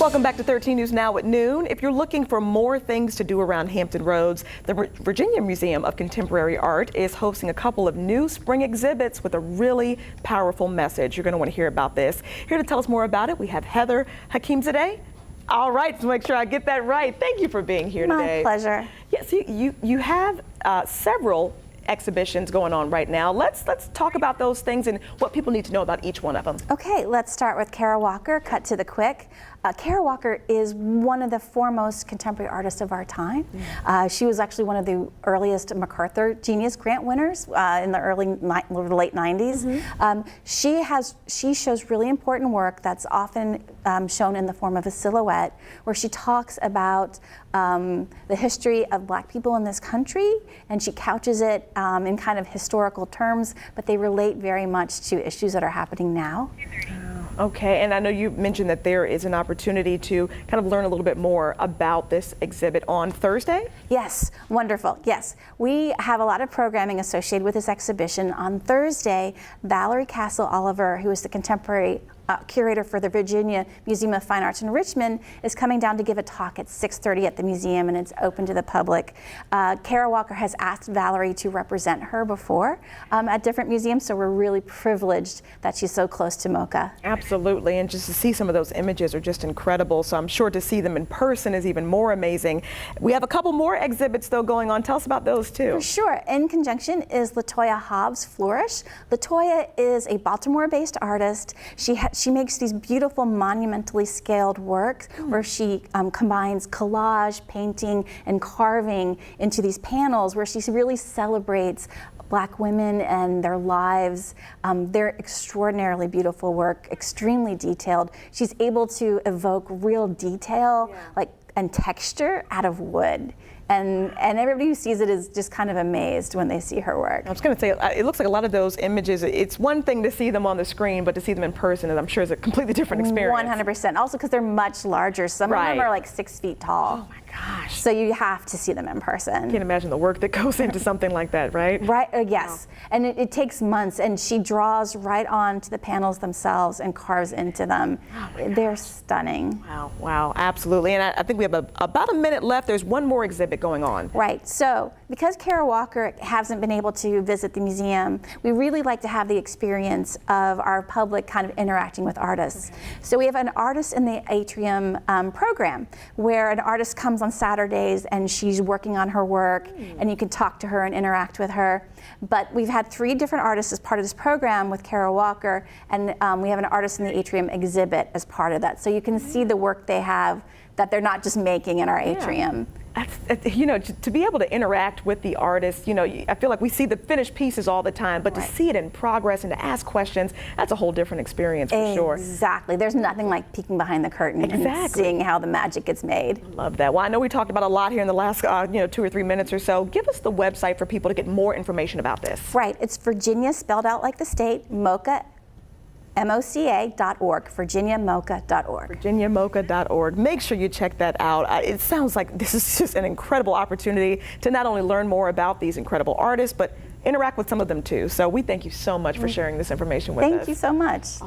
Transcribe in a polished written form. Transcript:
Welcome back to 13 News Now at noon. If you're looking for more things to do around Hampton Roads, the Virginia Museum of Contemporary Art is hosting a couple of new spring exhibits with a really powerful message. You're going to want to hear about this. Here to tell us more about it, we have Heather Hakimzadeh. All right, to make sure I get that right. Thank you for being here today. My pleasure. Yes, you have several exhibitions going on right now. Let's talk about those things and what people need to know about each one of them. Okay, let's start with Kara Walker, cut to the quick. Kara Walker is one of the foremost contemporary artists of our time. She was actually one of the earliest MacArthur Genius Grant winners in the late 90s. She shows really important work that's often shown in the form of a silhouette, where she talks about the history of Black people in this country, and she couches it in kind of historical terms, but they relate very much to issues that are happening now. Okay, and I know you mentioned that there is an opportunity to kind of learn a little bit more about this exhibit on Thursday? Yes, wonderful, yes. We have a lot of programming associated with this exhibition. On Thursday, Valerie Castle Oliver, who is the contemporary curator for the Virginia Museum of Fine Arts in Richmond, is coming down to give a talk at 6:30 at the museum, and it's open to the public. Kara Walker has asked Valerie to represent her before at different museums, so we're really privileged that she's so close to MoCA. Absolutely, and just to see some of those images are just incredible, so I'm sure to see them in person is even more amazing. We have a couple more exhibits though going on. Tell us about those too. For sure. In conjunction is Latoya Hobbs Flourish. Latoya is a Baltimore-based artist. She makes these beautiful monumentally scaled works where she combines collage, painting, and carving into these panels where she really celebrates Black women and their lives. They're extraordinarily beautiful work, extremely detailed. She's able to evoke real detail and texture out of wood. And everybody who sees it is just kind of amazed when they see her work. I was going to say, it looks like a lot of those images, it's one thing to see them on the screen, but to see them in person, I'm sure is a completely different experience. 100%. Also because they're much larger. Some of them are like 6 feet tall. Oh my gosh. So you have to see them in person. I can't imagine the work that goes into something like that, right? Right, yes. Wow. And it takes months, and she draws right onto the panels themselves and carves into them. Oh, they're stunning. Wow, wow, absolutely. And I think we have about a minute left. There's one more exhibit going on. Right, so because Kara Walker hasn't been able to visit the museum, we really like to have the experience of our public kind of interacting with artists. Okay. So we have an Artist in the Atrium program where an artist comes on Saturdays and she's working on her work, and you can talk to her and interact with her. But we've had 3 different artists as part of this program with Kara Walker, and we have an Artist in the Atrium exhibit as part of that. So you can see the work they have that they're not just making in our atrium. You know, to be able to interact with the artist, you know, I feel like we see the finished pieces all the time, but to see it in progress and to ask questions, that's a whole different experience for sure. Exactly. There's nothing like peeking behind the curtain and seeing how the magic gets made. Love that. Well, I know we talked about a lot here in the last 2 or 3 minutes or so. Give us the website for people to get more information about this. Right. It's Virginia, spelled out like the state, MoCA. MoCA.org, VirginiaMoCA.org. VirginiaMoCA.org. Make sure you check that out. It sounds like this is just an incredible opportunity to not only learn more about these incredible artists, but interact with some of them too. So we thank you so much for sharing this information with us. Thank you so much.